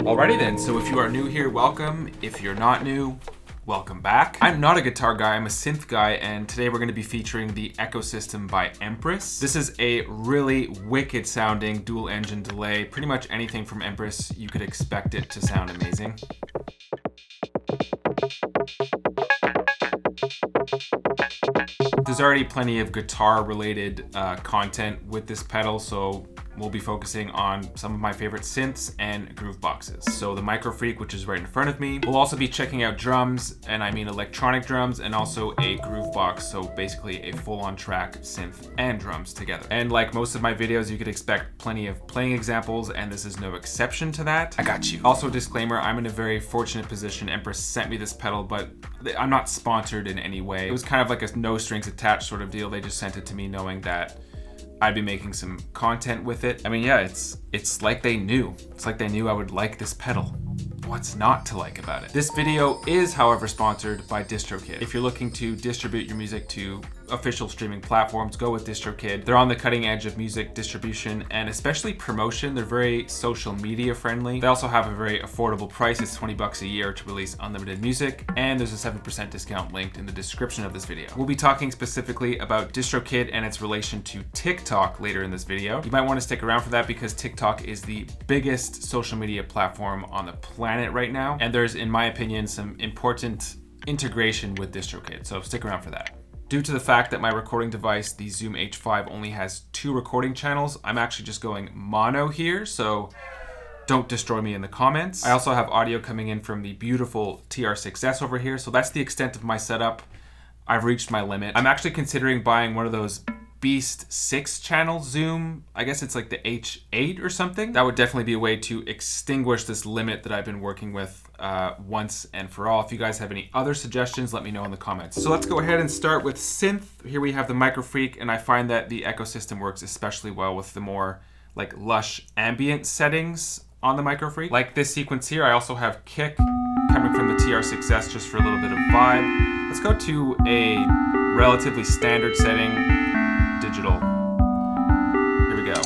Alrighty then, so if you are new here, welcome. If you're not new, welcome back. I'm not a guitar guy, I'm a synth guy, and today we're going to be featuring the Echosystem by Empress. This is a really wicked sounding dual engine delay. Pretty much anything from Empress, you could expect it to sound amazing. There's already plenty of guitar related content with this pedal, so we'll be focusing on some of my favorite synths and Grooveboxes. So the Microfreak, which is right in front of me. We'll also be checking out drums, and I mean electronic drums, and also a Groovebox, so basically a full-on track synth and drums together. And like most of my videos, you could expect plenty of playing examples, and this is no exception to that. I got you. Also, disclaimer, I'm in a very fortunate position. Empress sent me this pedal, but I'm not sponsored in any way. It was kind of like a no strings attached sort of deal. They just sent it to me knowing that I'd be making some content with it. I mean, yeah, it's like they knew. It's like they knew I would like this pedal. What's not to like about it? This video is, however, sponsored by DistroKid. If you're looking to distribute your music to official streaming platforms, go with DistroKid. They're on the cutting edge of music distribution and especially promotion. They're very social media friendly. They also have a very affordable price. It's 20 bucks a year to release unlimited music, and there's a 7% discount linked in the description of this video. We'll be talking specifically about DistroKid and its relation to TikTok later in this video. You might want to stick around for that because TikTok is the biggest social media platform on the planet right now, and there's, in my opinion, some important integration with DistroKid, so stick around for that. Due to the fact that my recording device, the Zoom H5, only has 2 recording channels, I'm actually just going mono here, so don't destroy me in the comments. I also have audio coming in from the beautiful TR6S over here, so that's the extent of my setup. I've reached my limit. I'm actually considering buying one of those Beast 6-channel Zoom. I guess it's like the H8 or something. That would definitely be a way to extinguish this limit that I've been working with once and for all. If you guys have any other suggestions, let me know in the comments. So let's go ahead and start with synth. Here we have the Microfreak, and I find that the Echosystem works especially well with the more like lush ambient settings on the Microfreak. Like this sequence here, I also have kick coming from the TR6S just for a little bit of vibe. Let's go to a relatively standard setting, digital. Here we go.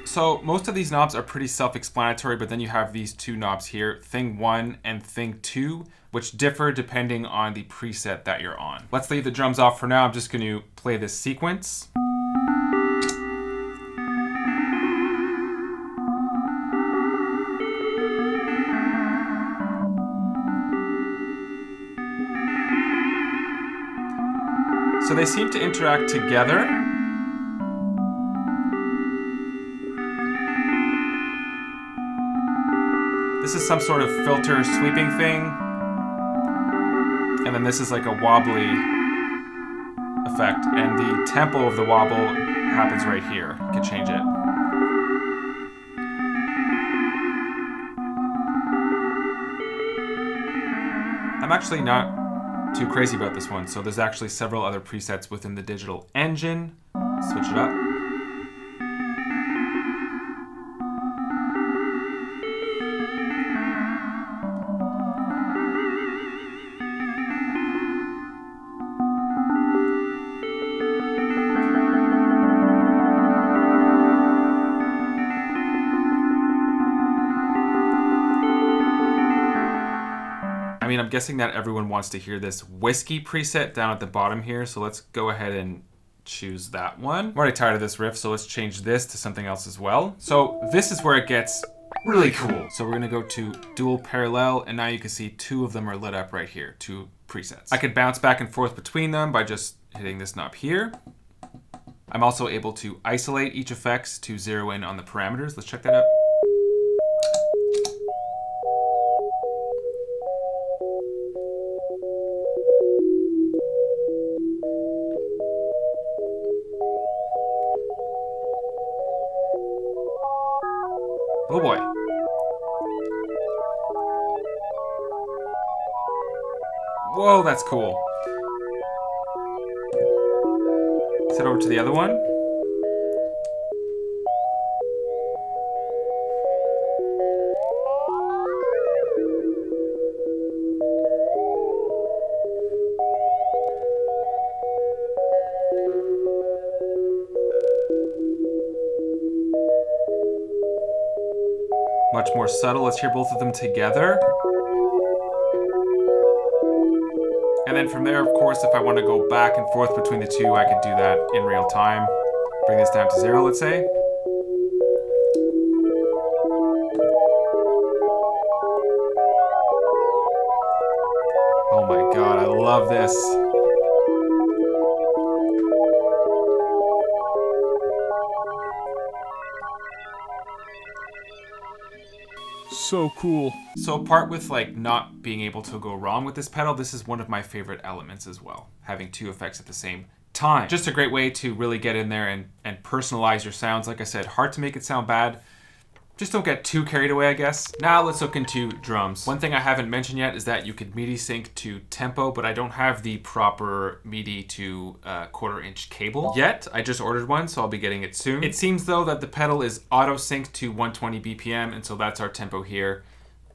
So most of these knobs are pretty self-explanatory, but then you have these 2 knobs here, Thing 1 and Thing 2, which differ depending on the preset that you're on. Let's leave the drums off for now. I'm just going to play this sequence. So they seem to interact together. This is some sort of filter sweeping thing. And then this is like a wobbly effect. And the tempo of the wobble happens right here. You can change it. I'm actually not too crazy about this one. So there's actually several other presets within the digital engine. Switch it up. I mean, I'm guessing that everyone wants to hear this whiskey preset down at the bottom here, so let's go ahead and choose that one. I'm already tired of this riff, so let's change this to something else as well. So this is where it gets really cool. So we're gonna go to dual parallel, and now you can see 2 of them are lit up right here, 2 presets. I could bounce back and forth between them by just hitting this knob here. I'm also able to isolate each effects to zero in on the parameters. Let's check that out. Oh boy. Whoa, that's cool. head over to the other one. Much more subtle. Let's hear both of them together. And then from there, of course, if I want to go back and forth between the two, I can do that in real time. Bring this down to 0, let's say. Oh my God, I love this. So cool. So apart with like not being able to go wrong with this pedal, this is one of my favorite elements as well. Having two effects at the same time. Just a great way to really get in there and personalize your sounds. Like I said, hard to make it sound bad. Just don't get too carried away, I guess. Now let's look into drums. One thing I haven't mentioned yet is that you could MIDI sync to tempo, but I don't have the proper MIDI to 1/4 inch cable yet. I just ordered one, so I'll be getting it soon. It seems though that the pedal is auto synced to 120 BPM, and so that's our tempo here.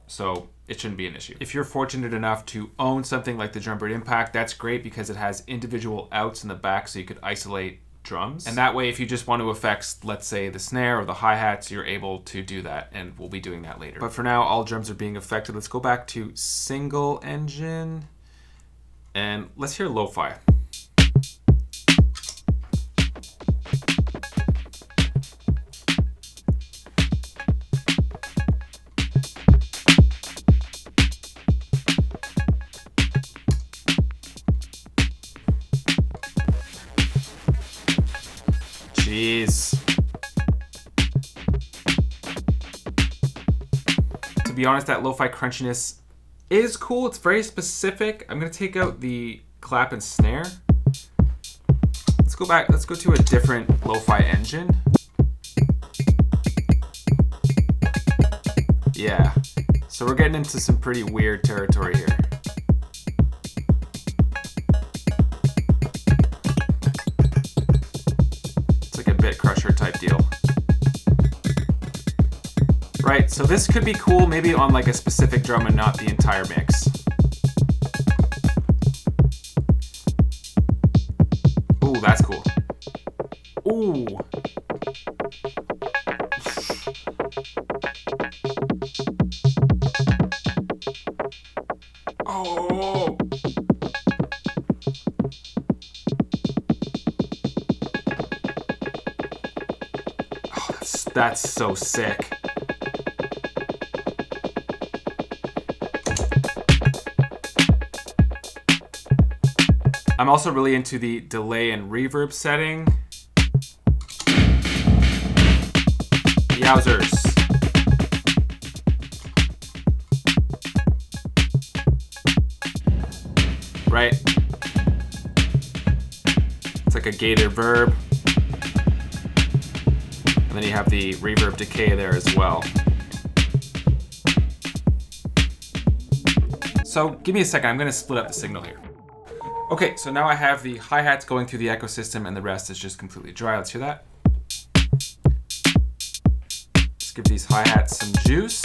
So it shouldn't be an issue. If you're fortunate enough to own something like the Drumbrute Impact, that's great because it has individual outs in the back, so you could isolate drums. And that way, if you just want to affect, let's say, the snare or the hi-hats, you're able to do that, and we'll be doing that later. But for now, all drums are being affected. Let's go back to single engine, and let's hear lo-fi. Jeez. To be honest, that lo-fi crunchiness is cool. It's very specific. I'm gonna take out the clap and snare. Let's go back. Let's go to a different lo-fi engine. Yeah. So we're getting into some pretty weird territory here. Crusher type deal. Right, so this could be cool maybe on like a specific drum and not the entire mix. Ooh, that's cool. Ooh. Oh. That's so sick. I'm also really into the delay and reverb setting. Yowzers. Right? It's like a gated verb. And then you have the reverb decay there as well. So give me a second, I'm gonna split up the signal here. Okay, so now I have the hi-hats going through the ecosystem and the rest is just completely dry. Let's hear that. Let's give these hi-hats some juice.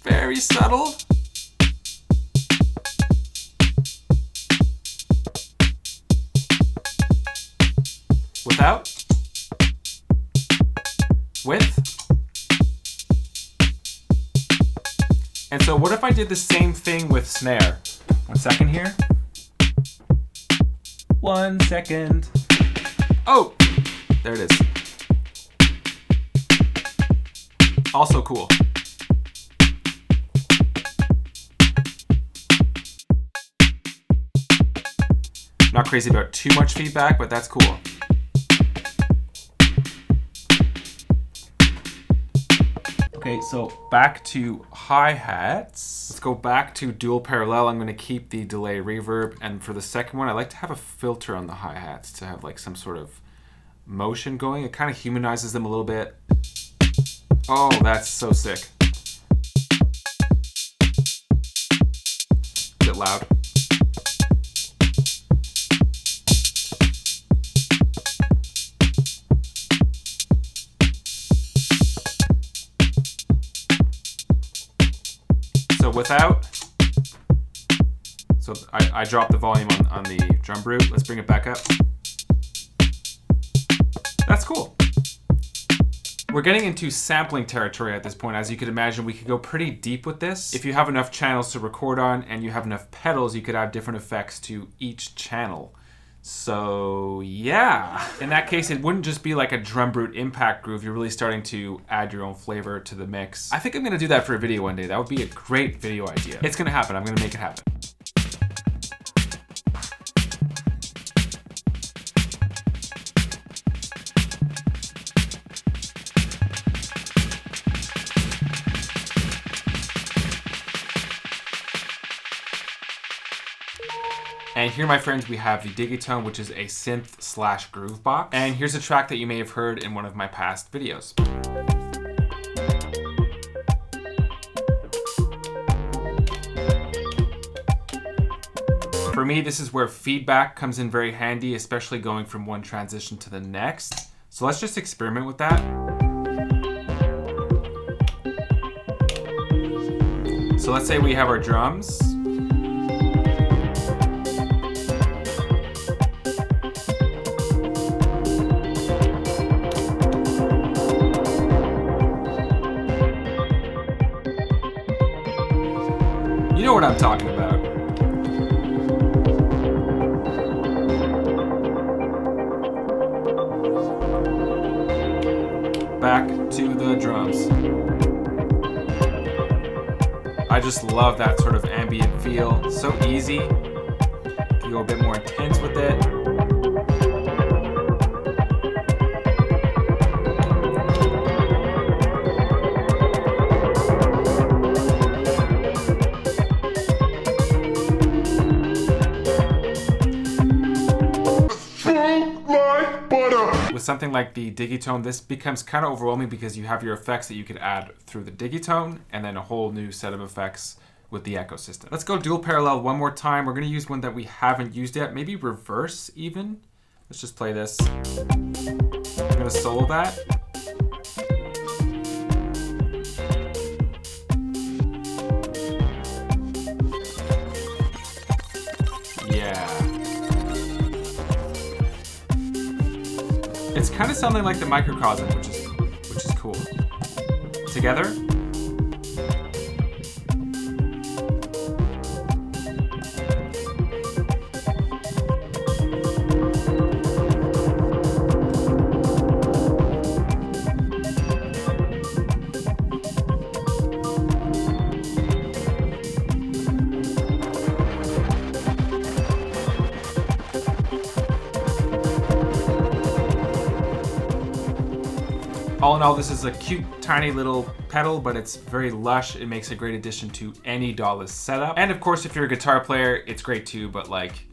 Very subtle. Without, with, and so what if I did the same thing with snare? 1 second here. 1 second. Oh, there it is. Also cool. Not crazy about too much feedback, but that's cool. Okay, so back to hi-hats. Let's go back to dual parallel. I'm gonna keep the delay reverb. And for the second one, I like to have a filter on the hi-hats to have like some sort of motion going. It kind of humanizes them a little bit. Oh, that's so sick. Is it loud? without, so I dropped the volume on the Drumbrute. Let's bring it back up. That's cool. We're getting into sampling territory at this point. As you could imagine, we could go pretty deep with this. If you have enough channels to record on and you have enough pedals, you could add different effects to each channel. So yeah, in that case, it wouldn't just be like a Drumbrute Impact groove. You're really starting to add your own flavor to the mix. I think I'm gonna do that for a video one day. That would be a great video idea. It's gonna happen. I'm gonna make it happen. And here, my friends, we have the Digitone, which is a synth/Groovebox. And here's a track that you may have heard in one of my past videos. For me, this is where feedback comes in very handy, especially going from one transition to the next. So let's just experiment with that. So let's say we have our drums. You know what I'm talking about. Back to the drums. I just love that sort of ambient feel. So easy. You go a bit more intense with it. With something like the Digitone, this becomes kind of overwhelming because you have your effects that you could add through the Digitone and then a whole new set of effects with the Echosystem. Let's go dual parallel one more time. We're going to use one that we haven't used yet, maybe reverse even. Let's just play this. I'm going to solo that. Yeah. It's kind of sounding like the microcosm, which is cool. Together. All in all, this is a cute, tiny little pedal, but it's very lush. It makes a great addition to any dawless setup. And of course, if you're a guitar player, it's great too, but like,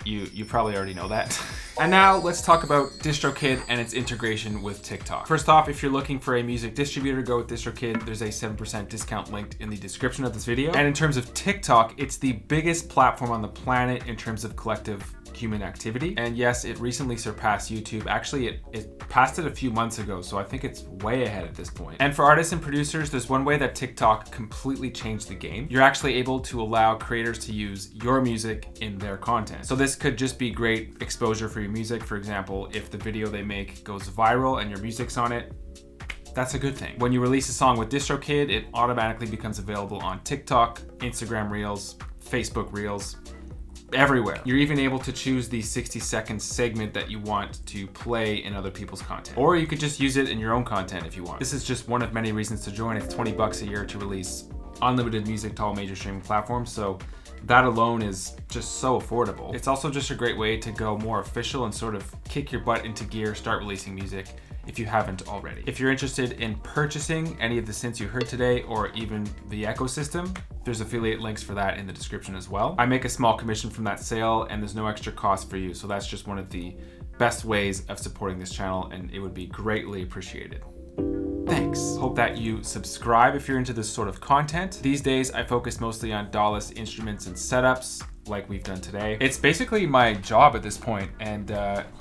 you probably already know that. And now let's talk about DistroKid and its integration with TikTok. First off, if you're looking for a music distributor, go with DistroKid. There's a 7% discount linked in the description of this video. And in terms of TikTok, it's the biggest platform on the planet in terms of collective human activity. And yes, it recently surpassed YouTube. Actually, it passed it a few months ago, so I think it's way ahead at this point. And for artists and producers, there's one way that TikTok completely changed the game. You're actually able to allow creators to use your music in their content. So this could just be great exposure for your music. For example, if the video they make goes viral and your music's on it, that's a good thing. When you release a song with DistroKid, it automatically becomes available on TikTok, Instagram Reels, Facebook Reels, everywhere. You're even able to choose the 60-second segment that you want to play in other people's content. Or you could just use it in your own content if you want. This is just one of many reasons to join. It's 20 bucks a year to release unlimited music to all major streaming platforms. So that alone is just so affordable. It's also just a great way to go more official and sort of kick your butt into gear, start releasing music if you haven't already. If you're interested in purchasing any of the synths you heard today or even the Echosystem, there's affiliate links for that in the description as well. I make a small commission from that sale and there's no extra cost for you. So that's just one of the best ways of supporting this channel and it would be greatly appreciated. Thanks. Hope that you subscribe if you're into this sort of content. These days, I focus mostly on dawless instruments and setups like we've done today. It's basically my job at this point and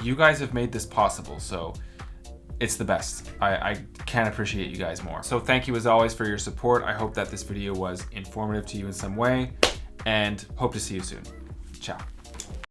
you guys have made this possible. So it's the best. I can't appreciate you guys more. So thank you as always for your support. I hope that this video was informative to you in some way, and hope to see you soon. Ciao.